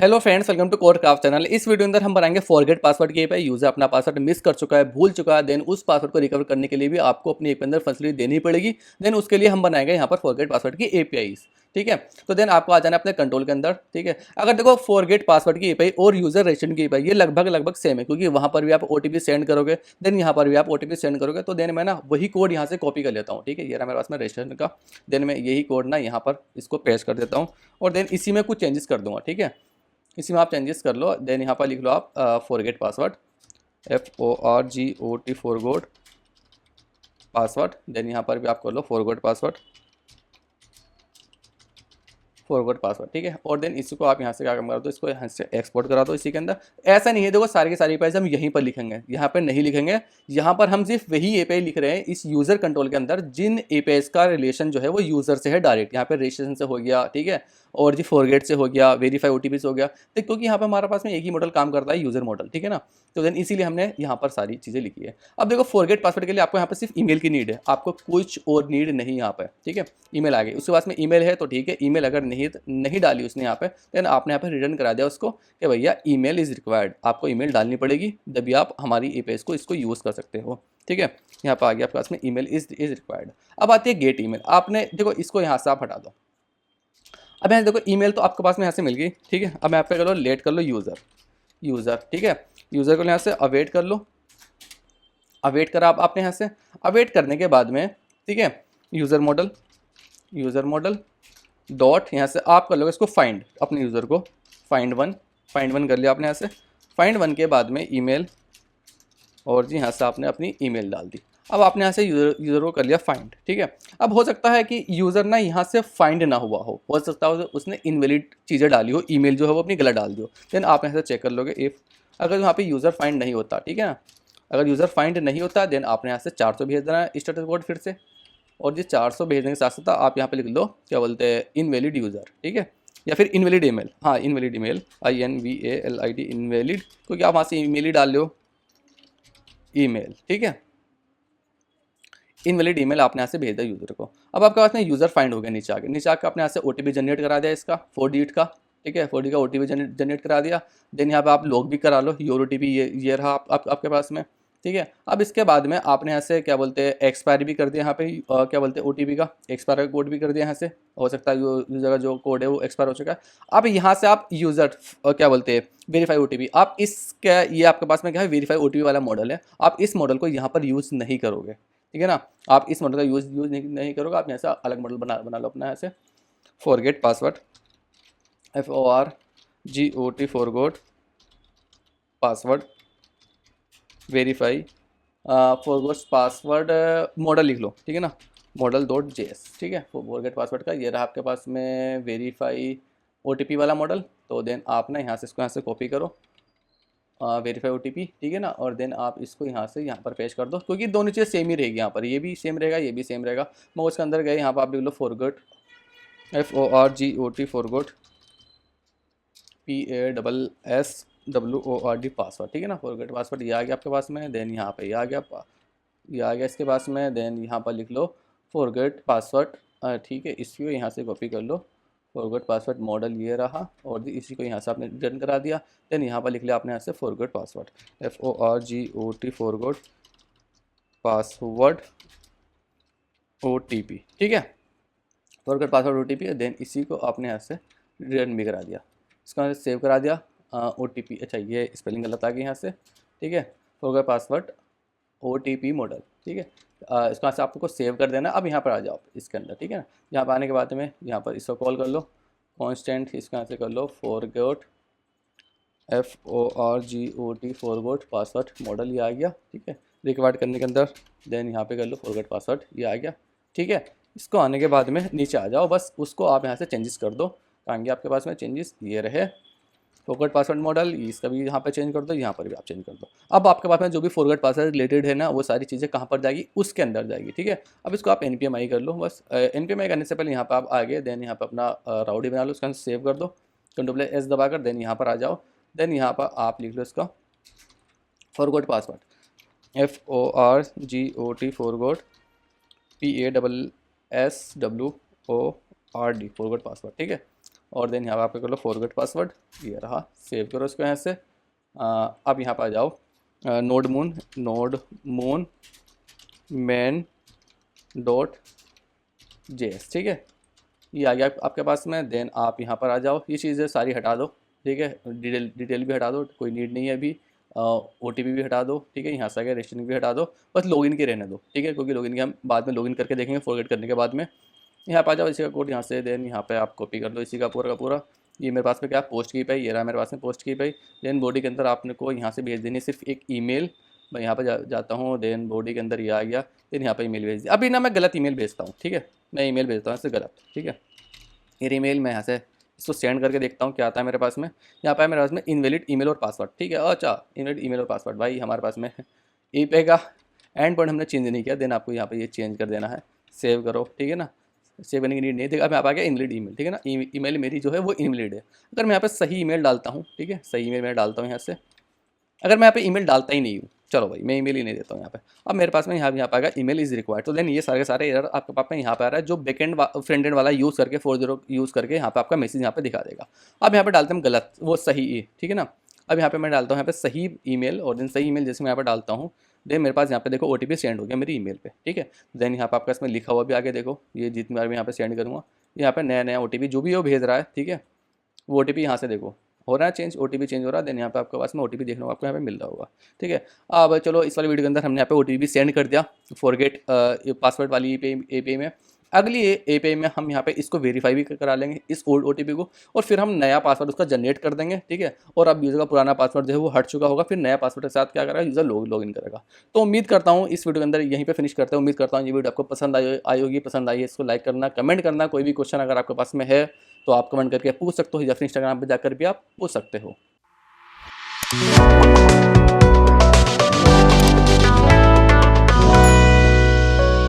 Hello friends, welcome to code craft channel. इस video अंदर हम बनाएंगे फॉरगेट पासवर्ड की एपीआई। यूजर अपना पासवर्ड मिस कर चुका है, भूल चुका है, देन उस पासवर्ड को रिकवर करने के लिए भी आपको अपनी एपी अंदर फैसिलिटी देनी पड़ेगी। देन उसके लिए हम बनाएंगे यहाँ पर फॉरगेट पासवर्ड की एपीआई। ठीक है, तो देन आपको आ जाना है अपने कंट्रोल के अंदर। ठीक है, अगर देखो फॉरगेट पासवर्ड की एपीआई और यूजर रजिस्ट्रेशन की एपीआई ये लगभग लगभग सेम है, क्योंकि वहाँ पर भी आप ओटीपी सेंड करोगे, देन यहाँ पर भी आप ओटीपी सेंड करोगे। तो देन मैं ना वही कोड यहाँ से कॉपी कर लेता हूँ। ठीक है, ये रहा मेरे पास में रजिस्ट्रेशन का। देन मैं यही कोड ना यहाँ पर इसको पेस्ट कर देता हूँ और देन इसी में कुछ चेंजेस कर दूंगा। ठीक है, इसी में आप चेंजेस कर लो। देन यहाँ पर लिख लो आप forget password, FORGOT forgot password. Then यहाँ पर भी आप कर लो फॉरगोट पासवर्ड, फॉरवर्ड पासवर्ड। ठीक है, और देन इसको आप यहाँ से क्या काम करा दो, इसको यहाँ से एक्सपोर्ट करा दो इसी के अंदर। ऐसा नहीं है, देखो सारी की सारी पैसे हम यहीं पर लिखेंगे, यहाँ पर नहीं लिखेंगे। यहाँ पर हम सिर्फ वही एपीआई लिख रहे हैं इस यूजर कंट्रोल के अंदर जिन एपीआई का रिलेशन जो है वो यूजर से है डायरेक्ट। यहाँ पे रजिस्ट्रेशन से हो गया, ठीक है, और जी फॉरगेट से हो गया, वेरीफाई ओटीपी से हो गया। तो क्योंकि यहाँ पे हमारे पास में एक ही मॉडल काम करता है, यूजर मॉडल। ठीक है ना, तो देन इसीलिए हमने यहाँ पर सारी चीज़ें लिखी है। अब देखो फॉरगेट पासवर्ड के लिए आपको यहाँ पर सिर्फ ईमेल की नीड है, आपको कुछ और नीड नहीं यहाँ पर। ठीक है, ईमेल आ गई, उसके पास में ईमेल है तो ठीक है। ईमेल अगर नहीं डाली उसने यहाँ पे, देन आपने यहाँ पे रिटर्न करा दिया उसको कि भैया ईमेल इज़ रिक्वायर्ड, आपको ईमेल डालनी पड़ेगी तभी आप हमारी एपीआई को इसको यूज़ कर सकते हो। ठीक है, यहाँ पर आ गया आपके पास में ईमेल इज़ रिक्वायर्ड। अब आती है गेट ईमेल। आपने देखो इसको यहाँ से आप हटा दो। अब यहाँ देखो ईमेल तो आपके पास में यहाँ से मिल गई। ठीक है, अब यहाँ पे करो लेट कर लो यूज़र। ठीक है, यूज़र को यहाँ से अवेट कर लो। अवेट करा आप आपने यहाँ से। अवेट करने के बाद में, ठीक है, यूज़र मॉडल डॉट यहाँ से आप कर लोगे इसको फाइंड, अपने यूज़र को फाइंड वन कर लिया आपने यहाँ से। फाइंड वन के बाद में ईमेल, और जी यहाँ से आपने अपनी ईमेल डाल दी। अब आपने यहाँ से यूज़र को कर लिया फाइंड। ठीक है, अब हो सकता है कि यूज़र ना यहाँ से फाइंड ना हुआ हो सकता है उसने इनवैलिड चीज़ें डाली हो, ईमेल जो है वो अपनी गलत डाल दी हो। देन आप यहाँ से चेक कर लोगे इफ़ अगर यहाँ पे यूज़र फाइंड नहीं होता। ठीक है ना, अगर यूज़र फाइंड नहीं होता देन आपने यहाँ से 400 भेज देना है स्टेटस कोड फिर से। और ये 400 भेजने के साथ साथ आप यहाँ पे लिख लो क्या बोलते हैं, इनवैलिड यूज़र। ठीक है, या फिर इनवैलिड ईमेल, हाँ इनवैलिड ईमेल, INVALID इनवैलिड, क्योंकि आप वहाँ से ईमेल ही डाल लो ईमेल। ठीक है, इनवैलिड ईमेल आपने यहाँ से भेज दिया यूज़र को। अब आपके पास में यूज़र फाइंड हो गया। नीचे आके आपने यहाँ से ओटीपी जनरेट करा दिया इसका 4 डिजिट का। ठीक है, 4 डिजिट का ओटीपी जनरेट करा दिया। देन यहाँ पे आप लॉग भी करा लो, योर ओटीपी ये रहा आपके पास में। ठीक है, अब इसके बाद में आपने यहाँ से क्या बोलते हैं एक्सपायर भी कर दिया यहाँ पे क्या बोलते हैं ओटीपी का एक्सपायर का कोड भी कर दिया यहाँ से। हो सकता है यूज़र का जो कोड है वो एक्सपायर हो चुका है। अब यहाँ से आप यूज़र क्या बोलते हैं वेरीफाई ओटीपी, आप इसका ये आपके पास में क्या है वेरीफाई ओटीपी वाला मॉडल है, आप इस मॉडल को यहाँ पर यूज़ नहीं करोगे। ठीक है ना, आप इस मॉडल का यूज़ नहीं करोगे, आप यहाँ से अलग मॉडल बना लो अपना यहाँ से। Forget password, FORGOT forgot password verify forgot password model लिख लो। ठीक है ना, model.js। ठीक है, फॉरगेट पासवर्ड का ये रहा आपके पास में वेरीफाई ओटीपी वाला मॉडल। तो देन आप ना यहाँ से इसको यहाँ से कॉपी करो वेरीफाई ओटीपी। ठीक है ना, और देन आप इसको यहाँ से यहाँ पर पेश कर दो, क्योंकि दोनों चीज़ें सेम ही रहेगी। यहाँ पर ये भी सेम रहेगा, ये भी सेम रहेगा। मैं उसके अंदर गए, यहाँ पर आप लिख लो forgot, FORGOT forgot PASSWORD password. ठीक है ना, फॉरगेट पासवर्ड ये आ गया आपके पास में। देन यहाँ पे ये आ गया इसके पास में। देन यहाँ पर लिख लो फॉरगेट पासवर्ड। ठीक है, इसको यहाँ से कॉपी कर लो, फॉरगेट पासवर्ड मॉडल ये रहा, और इसी को यहाँ से आपने रिटर्न करा दिया। देन यहाँ पर लिख लिया आपने यहाँ से forget password, FORGOT forget password OTP। ठीक है, फॉरगेट पासवर्ड OTP। देन इसी को आपने यहाँ से रिटर्न भी करा दिया, इसको यहाँ से सेव करा दिया। OTP, अच्छा ये स्पेलिंग गलत आ गई यहाँ से। ठीक है, फॉरगेट पासवर्ड OTP मॉडल। ठीक है, इसको यहाँ से आपको सेव कर देना। अब यहाँ पर आ जाओ इसके अंदर। ठीक है ना, यहाँ पर आने के बाद में यहाँ पर इसको कॉल कर लो कांस्टेंट, इसको यहाँ से कर लो forget FORGOT forget password model, ये आ गया। ठीक है, रिक्वायर्ड करने के अंदर देन यहाँ पे कर लो फॉरगेट पासवर्ड, ये आ गया। ठीक है, इसको आने के बाद में नीचे आ जाओ, बस उसको आप यहाँ से चेंजेस कर दो। आएंगे आपके पास में चेंजेस ये रहे, फॉरगेट पासवर्ड मॉडल, इसका भी यहाँ पर चेंज कर दो, यहाँ पर भी आप चेंज कर दो। अब आपके पास में जो भी फॉरगेट पासवर्ड रिलेटेड है ना वो सारी चीज़ें कहाँ पर जाएगी, उसके अंदर जाएगी। ठीक है, अब इसको आप NPMI कर लो। बस NPMI करने से पहले यहाँ पर आप आगे देन यहाँ पर अपना राउडी बना लो, उसका सेव कर दो, Ctrl+S दबाकर। देन यहाँ पर आ जाओ, देन यहाँ पर आप लिख लो इसका forget password, FORGOT forget PASSWORD forget password. ठीक है, और देन यहाँ पर आपका कर लो फॉरगेट पासवर्ड, ये रहा, सेव करो इसको यहाँ से। अब यहाँ पर आ जाओ node moon main dot JS, ठीक है, ये आ गया आपके पास में। देन आप यहाँ पर आ जाओ, ये चीज़ें सारी हटा दो, ठीक है, डिटेल भी हटा दो, कोई नीड नहीं है अभी। OTP भी हटा दो, ठीक है, यहाँ से आगे रजिस्ट्रेशन भी हटा दो, बस लॉगिन के रहने दो, ठीक है, क्योंकि लॉगिन के हम बाद में लॉगिन करके देखेंगे फॉरगेट करने के बाद में। यहाँ पर आ जाओ, इसी का कोड यहाँ से देन यहाँ पे आप कॉपी कर दो इसी का पूरा। ये मेरे पास में क्या पोस्ट की पाई, ये रहा मेरे पास में पोस्ट की पाई। देन बॉडी के अंदर आपने को यहाँ से भेज देनी है सिर्फ एक ईमेल। मैं यहाँ पर जाता हूँ, देन बॉडी के अंदर ये आ गया, देन यहाँ पर ईमेल भेज दिया। अभी ना मैं गलत ईमेल भेजता हूँ, ठीक है, मैं ईमेल भेजता हूँ इससे गलत, ठीक है। ये ईमेल मैं यहाँ से इसको सेंड करके देखता हूँ क्या आता है मेरे पास में। यहाँ पर मेरे पास में इनवैलिड ईमेल और पासवर्ड, ठीक है, अच्छा इनवैलिड ईमेल और पासवर्ड भाई हमारे पास में ईपे का एंड पॉइंट हमने चेंज नहीं किया, देन आपको यहाँ पे ये चेंज कर देना है, सेव करो, ठीक है ना, सेव करने की नीड नहीं। देखा अब यहाँ पर आ गया इनवैलिड ईमेल, ठीक है ना, ईमेल मेरी जो है वो इनवैलिड है। अगर मैं यहाँ पे सही ईमेल डालता हूँ, ठीक है, सही ईमेल मैं डालता हूँ यहाँ से, अगर मैं यहाँ पे ईमेल डालता ही नहीं हूँ, चलो भाई मैं ईमेल ही नहीं देता हूँ यहाँ पे, अब मेरे पास में यहाँ पे आएगा ईमेल इज़ रिक्वायर्ड, तो देन ये सारे के सारे एरर आपके पास में यहाँ पे आ रहा है, जो बैकएंड फ्रंट एंड वाला यूज़ करके 40 यूज़ करके यहाँ पे आपका मैसेज यहाँ पे दिखा देगा। अब यहाँ पे डालते हैं गलत, वो सही, ठीक है ना। अब यहाँ पे मैं डालता हूँ यहाँ पे सही ईमेल, और देन सही ईमेल जैसे मैं यहाँ पे डालता हूँ, देन मेरे पास यहाँ पे देखो OTP सेंड हो गया मेरी ईमेल पे, ठीक है। देन यहाँ पे आपका इसमें लिखा हुआ भी आगे देखो, ये जितनी बार मैं यहाँ पे सेंड करूँगा यहाँ पे नया OTP जो भी वो भेज रहा है, ठीक है, वो OTP यहाँ से देखो हो रहा है चेंज, OTP चेंज हो रहा है। देन यहाँ पे आपके पास में OTP देखने को आपको यहाँ पे मिल रहा होगा, ठीक है। अब चलो इस वाली वीडियो के अंदर हमने यहाँ पे OTP सेंड कर दिया फॉरगेट पासवर्ड वाली API में। अगली API में हम यहाँ पे इसको वेरीफाई भी करा लेंगे इस ओल्ड OTP को, और फिर हम नया पासवर्ड उसका जनरेट कर देंगे, ठीक है। और अब यूज़र का पुराना पासवर्ड जो है वो हट चुका होगा, फिर नया पासवर्ड के साथ क्या करेगा यूज़र लॉगिन करेगा। तो उम्मीद करता हूँ इस वीडियो के अंदर यहीं पे फिनिश करते हैं। उम्मीद करता हूँ ये वीडियो आपको पसंद आई होगी, पसंद आई है इसको लाइक करना, कमेंट करना, कोई भी क्वेश्चन अगर आपके पास में है तो आप कमेंट करके पूछ सकते हो, या फिर इंस्टाग्राम पर जाकर भी आप पूछ सकते हो।